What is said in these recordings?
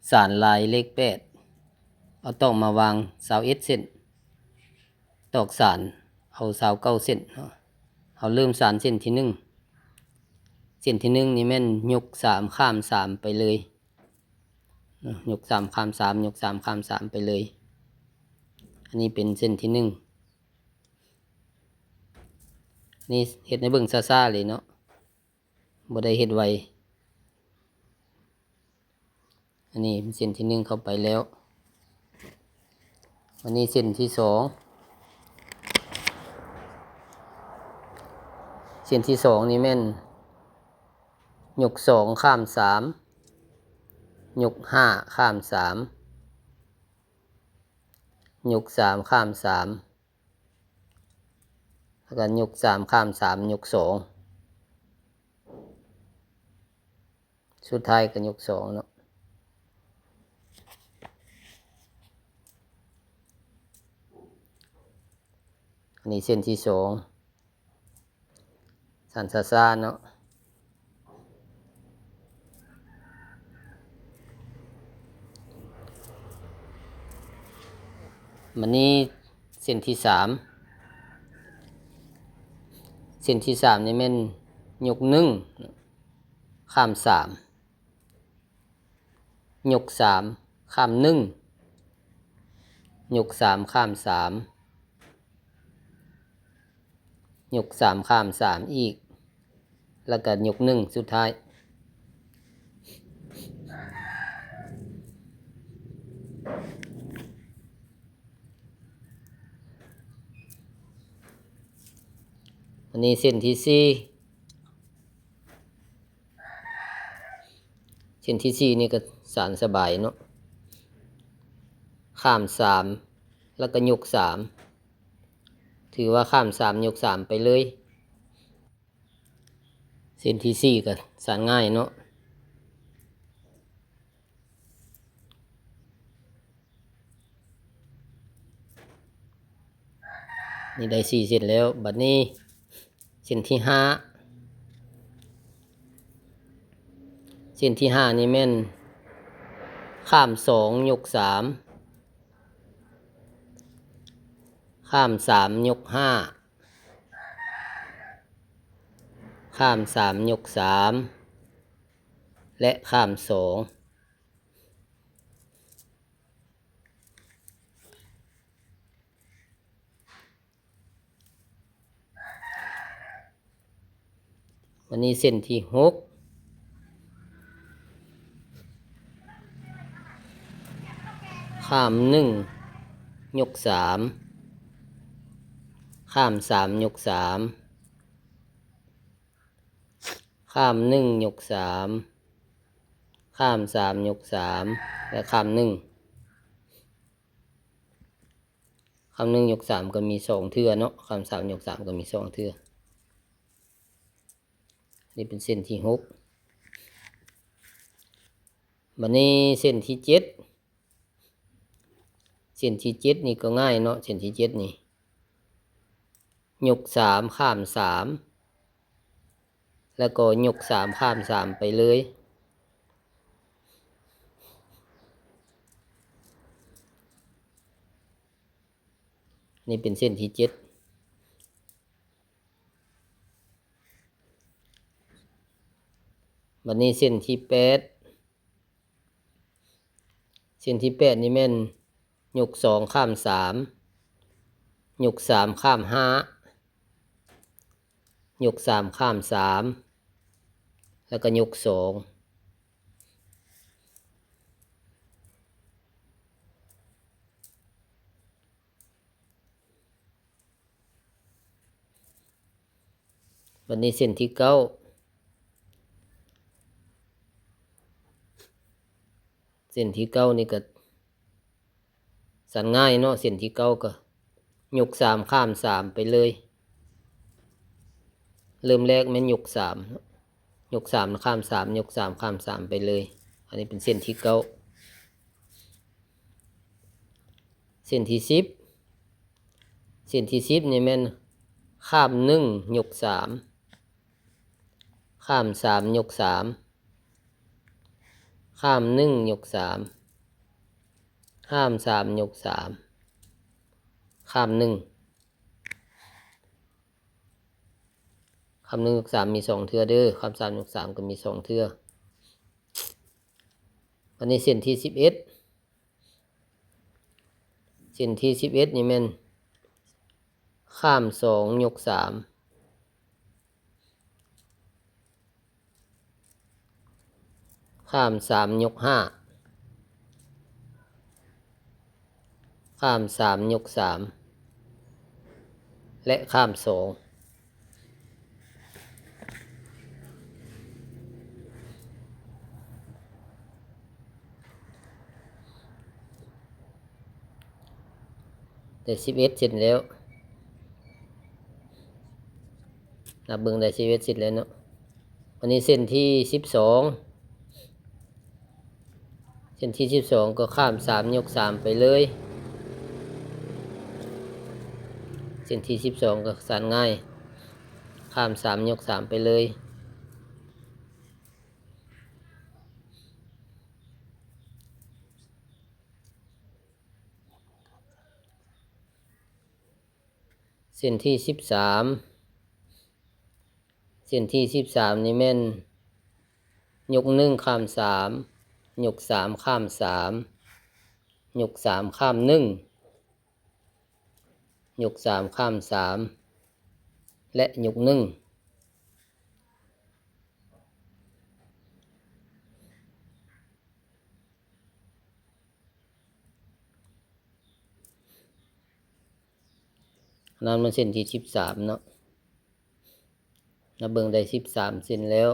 สานลายเลข8เอาตอกมาวาง21เส้นตอกสานเอา29เส้นเอาเริ่มสานเส้นที่1เส้นที่1นี่แม่นยก3ข้าม3ไปเลยยก3ข้าม3ยก3ข้าม3ไปเลยอันนี้เป็นเส้นที่1นี่เฮ็ดให้เบิ่งซ่าๆเลยเนาะบ่ได้เฮ็ดไวอันนี้เส้นที่1เข้าไปแล้วอันนี้เส้นที่2เส้นที่2นี่แม่นยก2ข้าม3ยก5ข้าม3ยก3ข้าม3แล้วก็ยก3ข้าม3ยก2สุดท้ายก็ยก2เนาะอันนี้เส้นที่2สันซ่าๆเนาะมันนี้เส้นที่3เส้นที่3นี่แม่นยก1ข้าม3ยก3ข้าม1ยก3ข้าม3ยก3ข้าม3อีกแล้วก็ยก1สุดท้ายอันนี้เส้นที่4เส้นที่4นี่ก็สานสบายเนาะข้าม3แล้วก็ยก3ถือว่าข้าม3ยก3ไปเลยเส้นที่4ก็สานง่ายเนาะนี่ได้4เส้นแล้วบัดนี้เส้นที่5เส้นที่5นี่แม่นข้าม2ยก3ข้าม3ยก5ข้าม3ยก3และข้าม2วันนี้เส้นที่6ข้าม1ยก3ข้าม3ยก3ข้าม1ยก3ข้าม3ยก3และข้าม1ข้าม1ยก3ก็มี2เทื่อเนาะข้าม3ยก3ก็มี2เทื่อนี่เป็นเส้นที่6บัดนี้เส้นที่7เส้นที่7นี่ก็ง่ายเนาะเส้นที่7นี่ยก3ข้าม3แล้วก็ยก3ข้าม3ไปเลยนี่เป็นเส้นที่7บัดนี้เส้นที่8เส้นที่8นี่แม่นยก2ข้าม3ยก3ข้าม5ยก3ข้าม3แล้วก็ยก2วันนี้เส้นที่9เส้นที่9นี่ก็สันง่ายเนาะเส้นที่9ก็ยก3ข้าม3ไปเลยเริ่มแรกแม่นยก3ยก3ข้าม3ยก3ข้าม3ไปเลยอันนี้เป็นเส้นที่9เส้นที่10เส้นที่10นี่แม่นข้าม1ยก3ข้าม3ยก3ข้าม1ยก3 ข้ามสามยกสามข้ามหนึ่งข้ามหนึ่งยกสามมี2 เทื่อเด้อข้ามสามยกสามก็มี2 เทื่อวันนี้เส้นที่11เส้นที่11นี่แม่นข้าม2ยก3ข้าม3ยก5ข้าม3ยก3และข้าม2ได้11เสร็จแล้วนับเบิ่งได้11เสร็จแล้วเนาะวันนี้เส้นที่12เส้นที่12ก็ข้าม3ยก3ไปเลยเส้นที่12ก็สานง่ายข้าม3ยก3ไปเลยเส้นที่13เส้นที่13นี่แม่นยก1ข้าม3ยก3ข้าม3ยก3ข้าม1ยก3ข้าม3และยก1นั่นมันเส้นที่13เนาะนับเบิ่งได้13เส้นแล้ว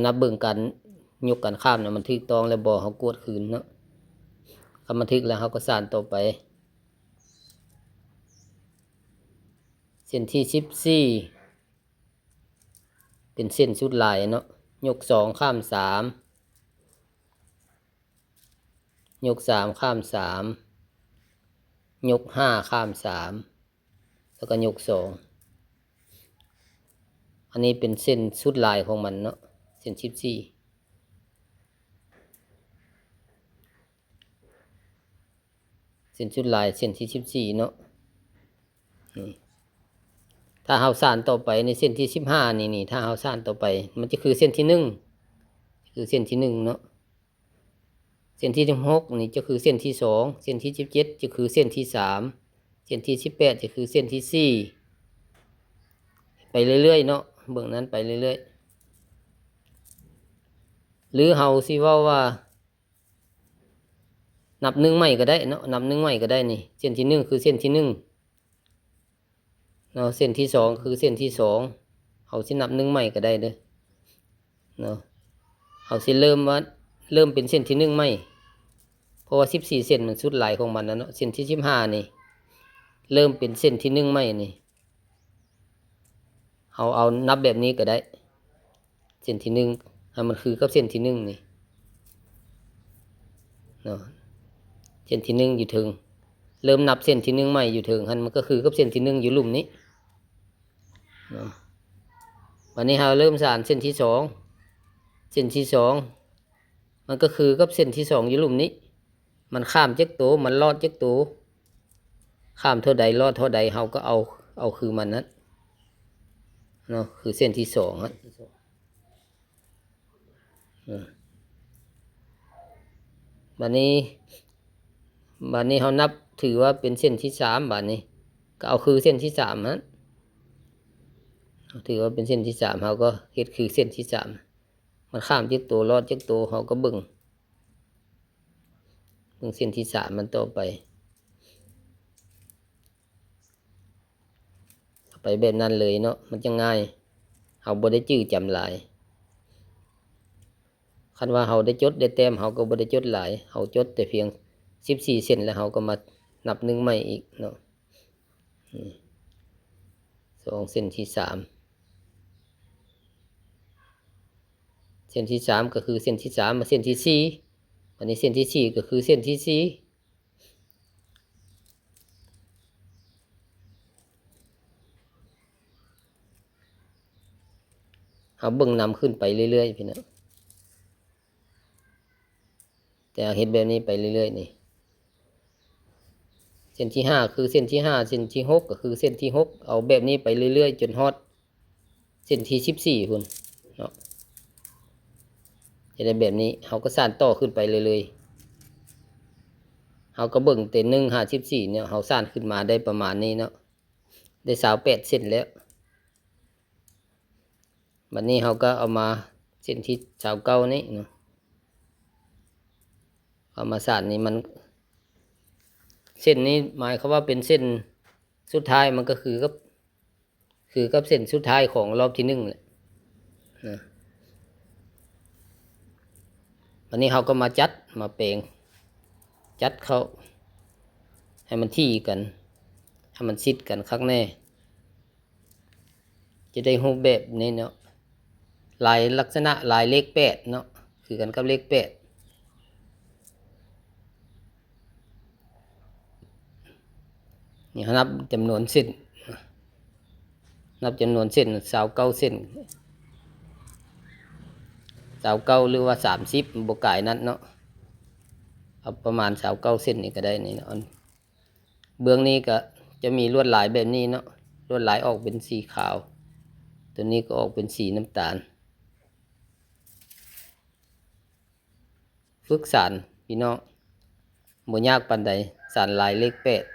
นับเบิ่งกันยกกันข้ามเนี่ยมันถูกต้องแล้วบ่เฮากวดคืนเนาะคำบันทึกแล้วเฮาก็สานต่อไปเส้นที่14เป็นเส้นสุดลายเนาะยก2ข้าม3ยก3ข้าม3ยก5ข้าม3แล้วก็ยก2อันนี้เป็นเส้นสุดลายของมันเนาะเส้น14เส้นสุดลายเส้นที่14เนาะถ้าเฮาสานต่อไปในเส้นที่15นี่ถ้าเฮาสานต่อไปมันจะคือเส้นที่1คือเส้นที่1เนาะเส้นที่16นี่จะคือเส้นที่2เส้นที่17จะคือเส้นที่3เส้นที่18จะคือเส้นที่4ไปเรื่อยๆเนาะเบื้องนั้นไปเรื่อยๆหรือเฮาสิเว้าว่านับ1ใหม่ก็ได้เนาะนับ1ใหม่ก็ได้นี่เส้นที่1คือเส้นที่1เนาะเส้นที่2คือเส้นที่2เฮาสินับ1ใหม่ก็ได้เด้อเนาะเฮาสิเริ่มเป็นเส้นที่1ใหม่เพราะว่า14เส้นมันสุดหลายของมันนะเนาะเส้นที่15นี่เริ่มเป็นเส้นที่1ใหม่นี่เอานับแบบนี้ก็ได้เส้นที่1ให้มันคือกับเส้นที่1นี่เนาะเส้นที่1อยู่ถึงเริ่มนับเส้นที่1ใหม่อยู่ถึงมันก็คือกับเส้นที่1อยู่หลุมนี้เนาะวันนี้เราเริ่มสานเส้นที่2เส้นที่2มันก็คือกับเส้นที่2อยู่หลุมนี้มันข้ามจักโตมันลอดจักโตข้ามเท่าใดลอดเท่าใดเราก็เอาคือมันนั้นเนาะคือเส้นที่2ฮะบัดนี้เรานับถือว่าเป็นเส้นที่3บัดนี้ก็เอาคือเส้นที่3ฮะถือว่าเป็นเส้นที่3เราก็เฮ็ดคือเส้นที่3มันข้ามจักโตลอดจักโตเราก็เบิ่งเส้นที่3มันต่อไปแบบนั้นเลยเนาะมันจะง่ายเฮาบ่ได้จื้อจำหลายคันว่าเฮาได้จดได้แต้มเฮาก็บ่ได้จดหลายเฮาจดแต่เพียง14เส้นแล้วเฮาก็มานับ1ใหม่อีกเนาะ2เส้นที่3เส้นที่3ก็คือเส้นที่3มาเส้นที่4อันนี้เส้นที่4ก็คือเส้นที่4 เอาเบิ่งนำขึ้นไปเรื่อยๆพี่น้องแต่เฮ็ดแบบนี้ไปเรื่อยๆนี่เส้นที่5คือเส้นที่5เส้นที่6ก็คือเส้นที่6เอาแบบนี้ไปเรื่อยๆจนฮอดเส้นที่14พุ่นเนาะจะได้แบบนี้เฮาก็สานต่อขึ้นไปเรื่อยๆเฮาก็เบิ่งแต่1 54เนี่ยเฮาสานขึ้นมาได้ประมาณนี้เนาะได้28เส้นแล้วบัดนี้เฮาก็เอามาเส้นที่29นี้เนาะเอามาสานนี่มันเส้นนี้หมายความว่าเป็นเส้นสุดท้ายมันก็คือกับเส้นสุดท้ายของรอบที่1แหละนะวันนี้เราก็มาจัดมาแปลงจัดเขาให้มันที่กันให้มันชิดกันคักแน่จะได้รูปแบบนี้เนาะลายลักษณะลายเลข8เนาะคือกันกับเลข8นี่นับจำนวนเส้นนับจำนวนเส้น29เส้น29หรือว่า30บ่ไกลนั้นเนาะเอาประมาณ29เส้นนี่ก็ได้นี่เนาะเบื้องนี้ก็จะมีลวดลายแบบนี้เนาะลวดลายออกเป็นสีขาวตัวนี้ก็ออกเป็นสีน้ำตาลฝึกสานพี่น้องบ่ยากปานใดสานลายเลข8